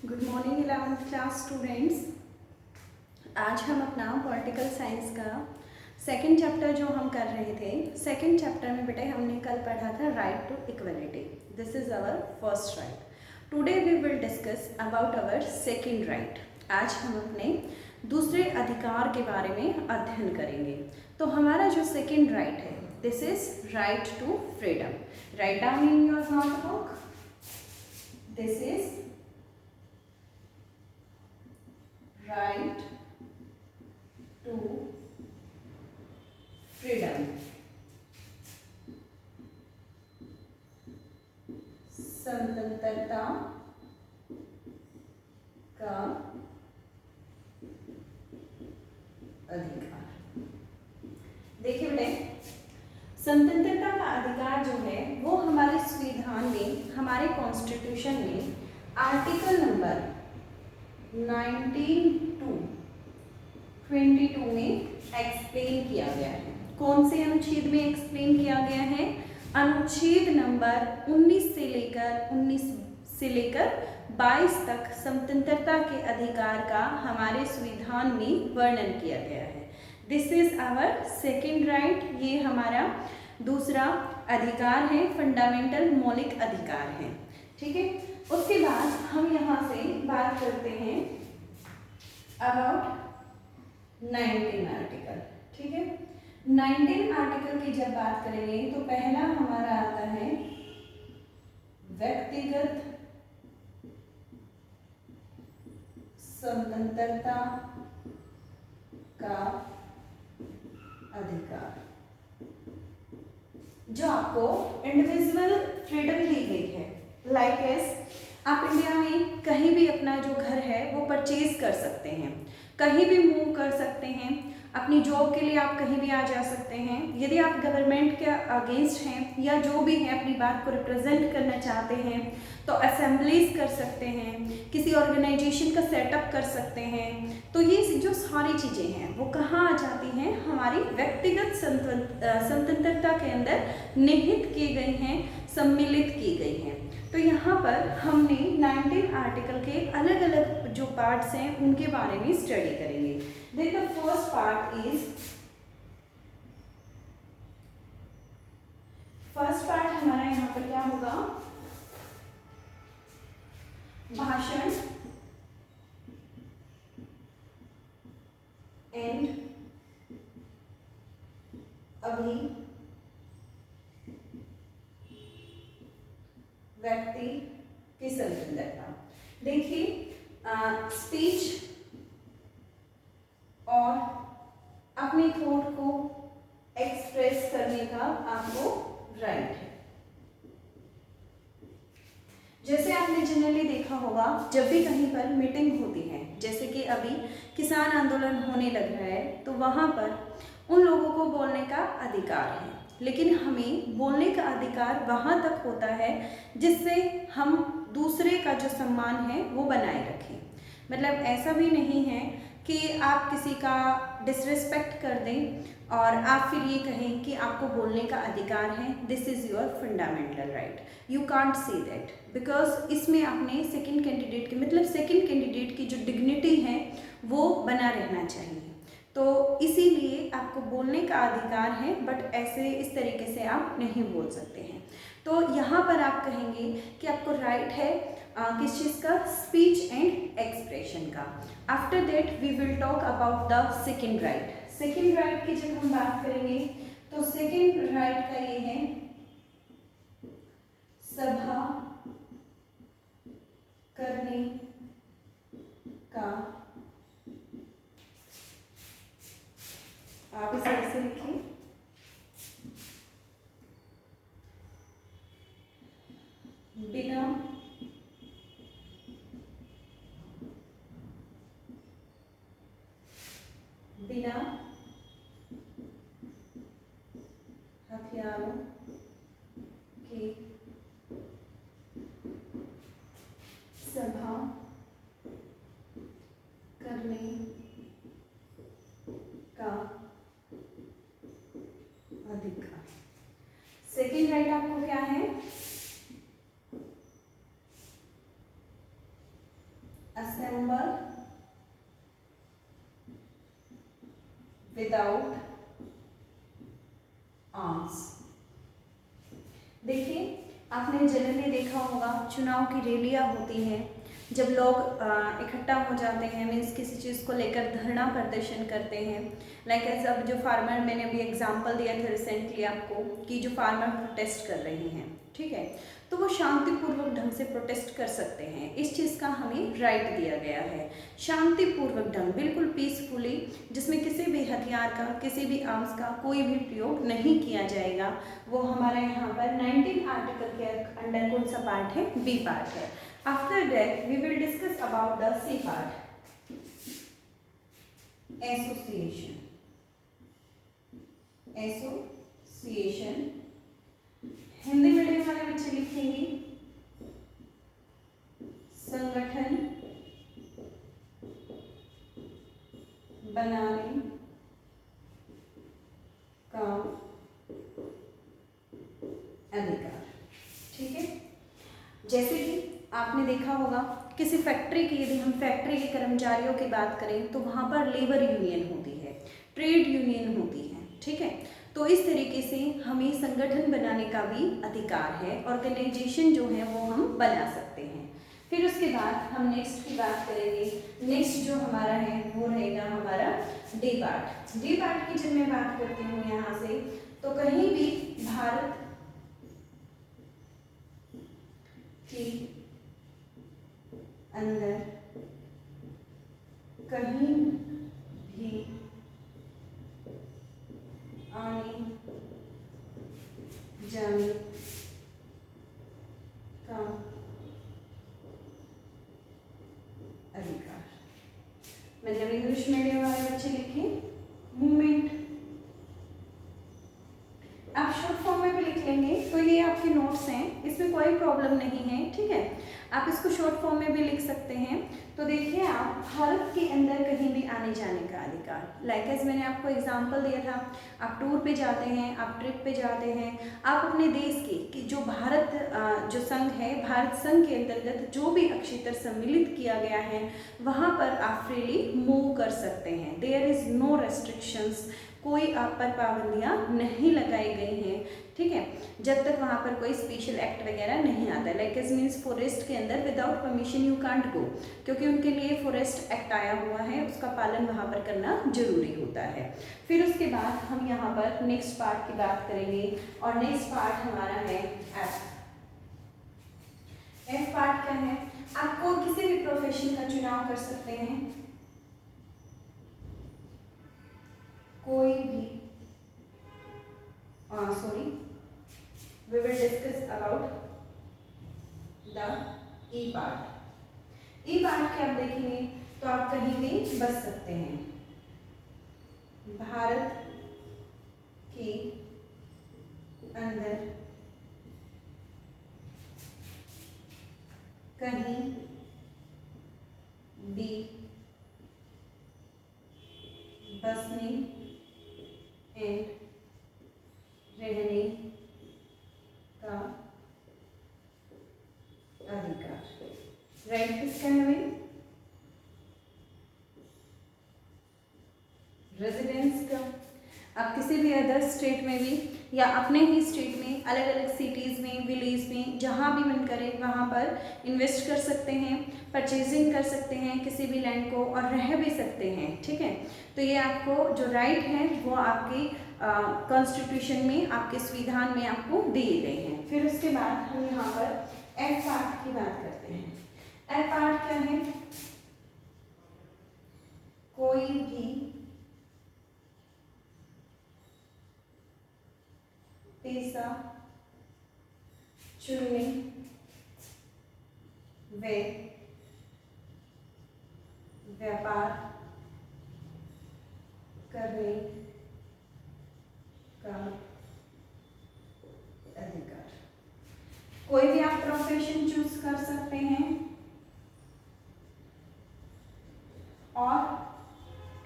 Good morning 11th class students. आज हम अपना पॉलिटिकल साइंस का सेकंड चैप्टर जो हम कर रहे थे, सेकंड चैप्टर में बेटे हमने कल पढ़ा था right to equality. This is our first right. Today we will discuss about our second right. आज हम अपने दूसरे अधिकार के बारे में अध्ययन करेंगे। तो हमारा जो सेकंड राइट है, this is right to freedom. Right down in your notebook, this is right to freedom। स्वतंत्रता का अधिकार। देखिए बेटे, स्वतंत्रता का अधिकार जो है वो हमारे संविधान में, हमारे कॉन्स्टिट्यूशन में आर्टिकल नंबर 19 to 22 में एक्सप्लेन किया गया है। कौन से अनुच्छेद में एक्सप्लेन किया गया है? अनुच्छेद नंबर 19 से लेकर 22 तक स्वतंत्रता के अधिकार का हमारे संविधान में वर्णन किया गया है। This is our second right. ये हमारा दूसरा अधिकार है, फंडामेंटल मौलिक अधिकार है। ठीक है, उसके बाद हम यहाँ से बात करते हैं अबाउट 19 आर्टिकल। ठीक है, 19 आर्टिकल की जब बात करेंगे तो पहला हमारा आता है व्यक्तिगत स्वतंत्रता का अधिकार, जो आपको इंडिविजुअल फ्रीडम दी गई है। लाइक एस, आप इंडिया में कहीं भी अपना जो घर है वो परचेज कर सकते हैं, कहीं भी मूव कर सकते हैं, अपनी जॉब के लिए आप कहीं भी आ जा सकते हैं। यदि आप गवर्नमेंट के अगेंस्ट हैं या जो भी है अपनी बात को रिप्रेजेंट करना चाहते हैं तो असेंबलीज कर सकते हैं, किसी ऑर्गेनाइजेशन का सेटअप कर सकते हैं। तो ये जो सारी चीज़ें हैं वो कहाँ आ जाती हैं? हमारी व्यक्तिगत स्वतंत्रता के अंदर निहित की गई हैं, सम्मिलित की गई हैं। तो यहाँ पर हमने 19 आर्टिकल के अलग अलग जो पार्ट्स हैं उनके बारे में स्टडी करेंगे। देन द फर्स्ट पार्ट हमारा यहाँ पर क्या होगा? भाषण एंड व्यक्ति की स्वतंत्रता। देखिए, स्पीच और अपने थॉट को एक्सप्रेस करने का आपको राइट है। जैसे आपने जनरली देखा होगा, जब भी कहीं पर मीटिंग होती है, जैसे कि अभी किसान आंदोलन होने लग रहा है, तो वहाँ पर उन लोगों को बोलने का अधिकार है, लेकिन हमें बोलने का अधिकार वहाँ तक होता है जिससे हम दूसरे का जो सम्मान है वो बनाए रखें। मतलब ऐसा भी नहीं है कि आप किसी का डिसरिस्पेक्ट कर दें और आप फिर ये कहें कि आपको बोलने का अधिकार है। This is your fundamental right, you can't say that, because इसमें आपने सेकंड कैंडिडेट की, मतलब सेकंड कैंडिडेट की जो डिग्निटी है वो बना रहना चाहिए। तो इसीलिए आपको बोलने का अधिकार है, बट ऐसे इस तरीके से आप नहीं बोल सकते हैं। तो यहाँ पर आप कहेंगे कि आपको राइट है किस चीज़ का? स्पीच एंड एक्सप्रेशन का। After that we will talk about the second right. Second right की जब हम बात करेंगे तो सेकेंड राइट का ये है सभा करने का। आप इसे ऐसे लिखिए, बिना हथियारों के सभा करने का अधिकार। सेकेंड राइट आपको क्या है? assemble without arms। देखिए, आपने जनरली देखा होगा चुनाव की रैलियां होती हैं, जब लोग इकट्ठा हो जाते हैं, मीन्स किसी चीज़ को लेकर धरना प्रदर्शन करते हैं। लाइक एज अब जो फार्मर, मैंने अभी एग्जांपल दिया था रिसेंटली आपको कि जो फार्मर प्रोटेस्ट कर रहे हैं, ठीक है, तो वो शांतिपूर्वक ढंग से प्रोटेस्ट कर सकते हैं। इस चीज़ का हमें राइट दिया गया है, शांतिपूर्वक ढंग, बिल्कुल पीसफुली, जिसमें किसी भी हथियार का, किसी भी आर्म्स का कोई भी प्रयोग नहीं किया जाएगा। वो हमारा यहाँ पर 19 आर्टिकल के अंडर कौन सा पार्ट है? बी पार्ट है। After that, we will discuss about the C part, association। Association Hindi medium वाले बच्चे लिखेंगे संगठन बनाने का अधिकार। ठीक है, जैसे कि आपने देखा होगा किसी फैक्ट्री की, यदि हम फैक्ट्री के कर्मचारियों की बात करें तो वहाँ पर लेबर यूनियन होती है, ट्रेड यूनियन होती है। ठीक है, तो इस तरीके से हमें संगठन बनाने का भी अधिकार है, ऑर्गेनाइजेशन जो है वो हम बना सकते हैं। फिर उसके बाद हम नेक्स्ट की बात करेंगे। नेक्स्ट जो हमारा है वो रहेगा हमारा डी पार्ट। डी पार्ट की जब मैं बात करती हूँ यहाँ से, तो कहीं भी भारत की अंदर कहीं भी आने जाने का अधिकार। मतलब इंग्लिश मीडियम वाले बच्चे लिखें मूवमेंट, आप शॉर्ट फॉर्म में भी लिख लेंगे तो ये आपके नोट्स हैं, इसमें कोई प्रॉब्लम नहीं है। ठीक है, आप इसको शॉर्ट फॉर्म में भी लिख सकते हैं। तो देखिए, आप भारत के अंदर कहीं भी आने जाने का अधिकार, लाइक एज मैंने आपको एग्जांपल दिया था, आप टूर पे जाते हैं, आप ट्रिप पे जाते हैं, आप अपने देश की जो भारत जो संघ है, भारत संघ के अंतर्गत जो भी अक्षेत्र सम्मिलित किया गया है वहाँ पर आप फ्रीली मूव कर सकते हैं। देयर इज़ नो रेस्ट्रिक्शंस, कोई आप पर पाबंदियाँ नहीं लगाई गई हैं। ठीक है, जब तक वहाँ पर कोई स्पेशल एक्ट वगैरह नहीं आता। लाइक इज मीन्स फॉरेस्ट के अंदर without permission you can't go, क्योंकि उनके लिए फॉरेस्ट एक्ट आया हुआ है, उसका पालन वहाँ पर करना जरूरी होता है। फिर उसके बाद हम यहाँ पर नेक्स्ट पार्ट की बात करेंगे, और नेक्स्ट पार्ट हमारा है एफ। एफ पार्ट क्या है? आपको किसी भी प्रोफेशन का चुनाव कर सकते हैं, कोई भी we will discuss about the E part। E part के आप देखेंगे तो आप कहीं भी बस सकते हैं। भारत के अंदर कहीं भी बसने एंड रहने का अधिकार। राइट किसका है भाई? रेजिडेंस का। आप किसी भी अदर स्टेट में भी या अपने ही स्टेट में अलग अलग सिटीज़ में, विलेज में, जहाँ भी मन करे वहाँ पर इन्वेस्ट कर सकते हैं, परचेजिंग कर सकते हैं किसी भी लैंड को, और रह भी सकते हैं। ठीक है, तो ये आपको जो राइट है वो आपकी कॉन्स्टिट्यूशन में, आपके संविधान में आपको दिए गए हैं। फिर उसके बाद हम यहाँ पर एफ पार्ट की बात करते हैं। एफ पार्ट क्या है? कोई भी पैसा चुनने व व्यापार करने का अधिकार। कोई भी आप प्रोफेशन चूज कर सकते हैं और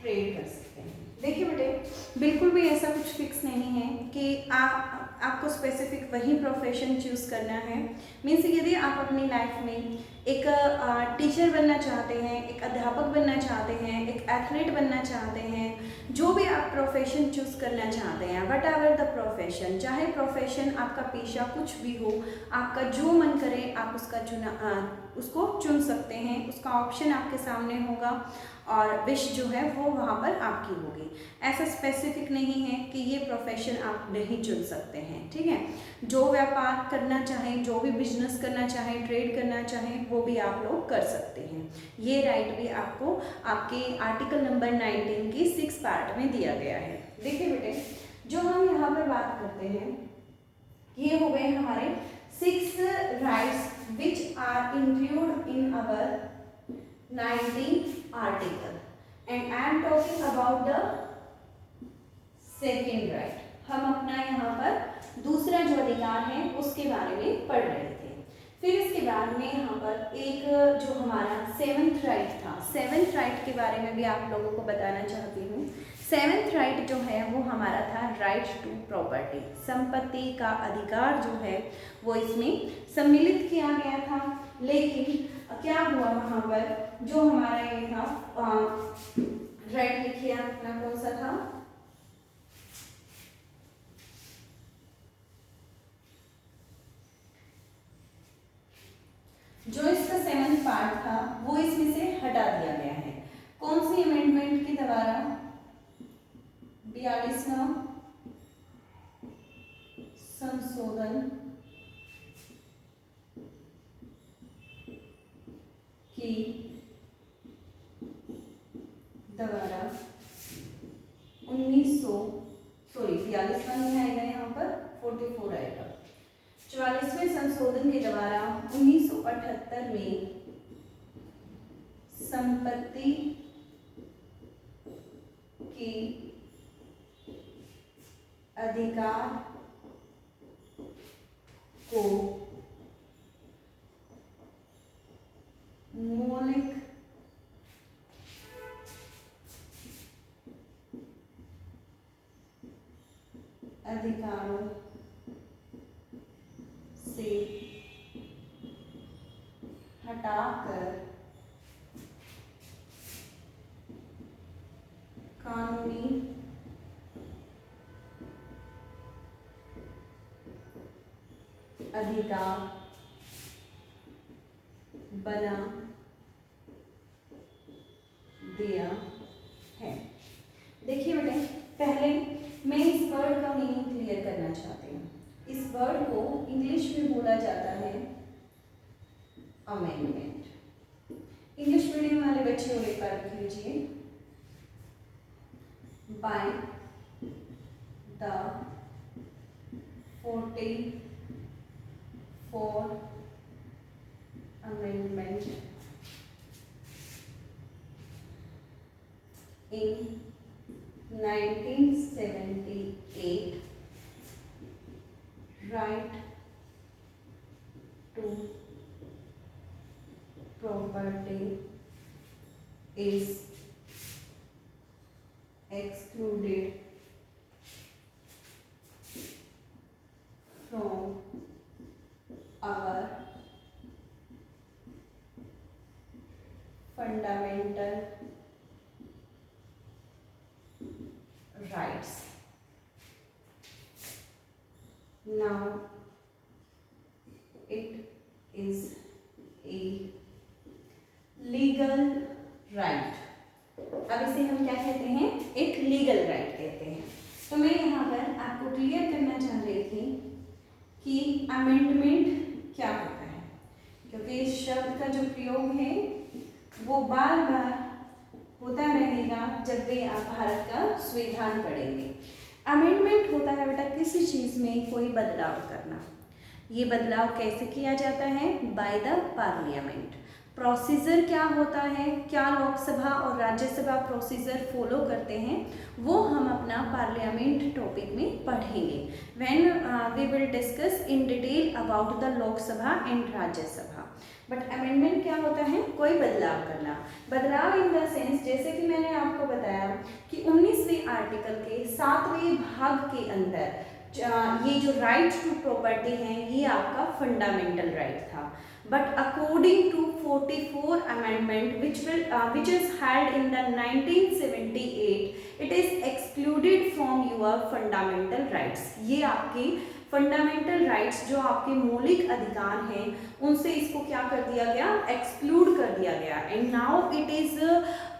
ट्रेड कर सकते हैं। देखिए बेटे, बिल्कुल भी ऐसा कुछ फिक्स नहीं है कि आपको स्पेसिफिक वही प्रोफेशन चूज़ करना है। मीन्स यदि आप अपनी लाइफ में एक टीचर बनना चाहते हैं, एक अध्यापक बनना चाहते हैं, एक एथलीट बनना चाहते हैं, जो भी आप प्रोफेशन चूज़ करना चाहते हैं, वट एवर द प्रोफेशन, चाहे प्रोफेशन आपका पेशा कुछ भी हो, आपका जो मन करे आप उसको चुन सकते हैं। उसका ऑप्शन आपके सामने होगा और विश जो है वो वहाँ पर आपकी होगी। ऐसा स्पेसिफिक नहीं है कि ये प्रोफेशन आप नहीं चुन सकते हैं, ठीक है। जो व्यापार करना चाहें, जो भी बिजनेस करना चाहें, ट्रेड करना चाहें, वो भी आप लोग कर सकते हैं। ये राइट भी आपको आपके आर्टिकल नंबर 19 की 6 पार्ट में दिया गया है। देखिए बेटे, जो हम यहाँ पर बात करते हैं, ये हो गए हमारे 6 rights which are include in our 19 article, and I am talking about the second right। हम अपना यहाँ पर दूसरा जो अधिकार है उसके बारे में पढ़ रहे थे। फिर इसके बाद में यहाँ पर एक जो हमारा 7th राइट था, 7th राइट के बारे में भी आप लोगों को बताना चाहती हूँ। 7th राइट जो है वो हमारा था राइट टू प्रॉपर्टी, संपत्ति का अधिकार जो है वो इसमें सम्मिलित किया गया था। लेकिन क्या हुआ वहाँ पर, जो हमारा ये था राइट लिखिए अपना कौन सा था, जो इसका 7th पार्ट था वो इसमें से हटा दिया गया है। कौन सी अमेंडमेंट के द्वारा? 42वां संशोधन की द्वारा 42वां नहीं आएगा यहाँ पर, 44 आएगा। 44वें संशोधन के द्वारा 1978 में संपत्ति के अधिकार को मौलिक अधिकारों से हटाकर कानूनी अधिकार बना दिया है। देखिए बेटे, पहले मैं इस वर्ड का मीनिंग क्लियर करना चाहती हूँ। इस वर्ड को इंग्लिश में बोला जाता है अमेंडमेंट। इंग्लिश मीडियम वाले बच्चे एक बार लिख लीजिए, by the 44th Amendment in 1978, right to property is excluded from our fundamental rights. Now it is a legal right. अब इसे हम क्या कहते हैं? एक लीगल राइट कहते हैं। तो मैं यहाँ पर आपको क्लियर करना चाह रही थी कि अमेंडमेंट क्या होता है, क्योंकि इस शब्द का जो प्रयोग है वो बार बार होता रहेगा जब भी आप भारत का संविधान पढ़ेंगे। अमेंडमेंट होता है बेटा किसी चीज़ में कोई बदलाव करना। ये बदलाव कैसे किया जाता है? By the parliament. प्रोसीजर क्या होता है, क्या लोकसभा और राज्यसभा प्रोसीजर फॉलो करते हैं, वो हम अपना पार्लियामेंट टॉपिक में पढ़ेंगे when we will discuss in detail about the Lok Sabha and Rajya Sabha. But amendment क्या होता है? कोई बदलाव करना। बदलाव इन द सेंस, जैसे कि मैंने आपको बताया कि 19वें आर्टिकल के 7वें भाग के अंदर ये जो राइट टू प्रॉपर्टी है ये आपका फंडामेंटल राइट था, but according to 44 amendment which is held in the 1978 it is excluded from your fundamental rights। ये आपकी फंडामेंटल राइट्स जो आपके मौलिक अधिकार हैं उनसे इसको क्या कर दिया गया, एक्सक्लूड कर दिया गया, and now it is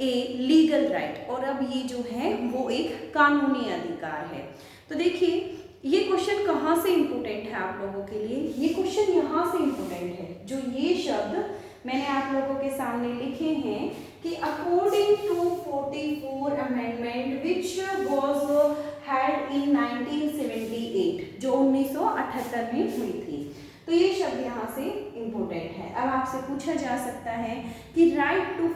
a legal right, और अब ये जो है वो एक कानूनी अधिकार है। तो देखिए ये क्वेश्चन कहाँ से इम्पोर्टेंट है आप लोगों के लिए, ये क्वेश्चन यहाँ से इम्पोर्टेंट है, जो ये शब्द मैंने आप लोगों के सामने लिखे हैं कि according to 44 amendment which was held in 1978, जो 1978 में हुई थी। तो ये शब्द यहाँ से इम्पोर्टेंट है। अब आपसे पूछा जा सकता है कि राइट टू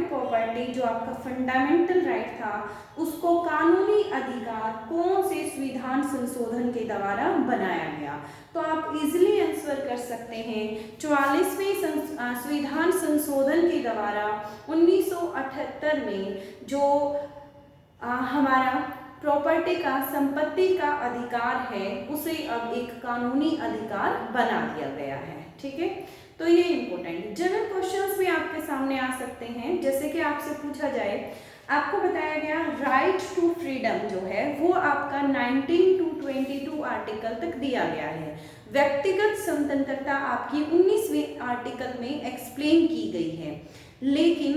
प्रॉपर्टी जो आपका फंडामेंटल राइट था उसको कानूनी अधिकार कौन से संविधान संशोधन के द्वारा बनाया गया। तो आप इजीली आंसर कर सकते हैं 44वें संविधान संशोधन के द्वारा 1978 में जो हमारा प्रॉपर्टी का, संपत्ति का अधिकार है उसे अब एक कानूनी अधिकार बना दिया गया है। ठीक है, तो ये इम्पोर्टेंट जनरल क्वेश्चंस भी आपके सामने आ सकते हैं। जैसे कि आपसे पूछा जाए, आपको बताया गया राइट टू फ्रीडम जो है वो आपका 19 to 22 आर्टिकल तक दिया गया है। व्यक्तिगत स्वतंत्रता आपकी 19वें आर्टिकल में एक्सप्लेन की गई है, लेकिन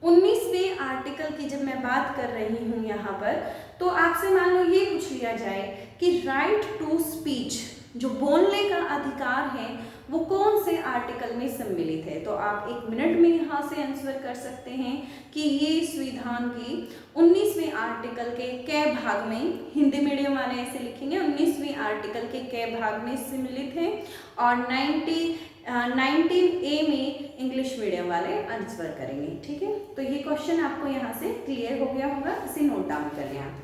19वें आर्टिकल की जब मैं बात कर रही हूँ यहाँ पर, तो आपसे मान लो ये पूछ लिया जाए कि राइट टू स्पीच जो बोलने का अधिकार है वो कौन से आर्टिकल में सम्मिलित है। तो आप 1 मिनट में यहाँ से आंसर कर सकते हैं कि ये संविधान की 19वें आर्टिकल के कै भाग में, हिंदी मीडियम वाले ऐसे लिखेंगे 19वें आर्टिकल के कै भाग में सम्मिलित है, और 19A में इंग्लिश मीडियम वाले आंसर करेंगे। ठीक है, तो ये क्वेश्चन आपको यहाँ से क्लियर हो गया होगा, इसे नोट डाउन कर लें आप।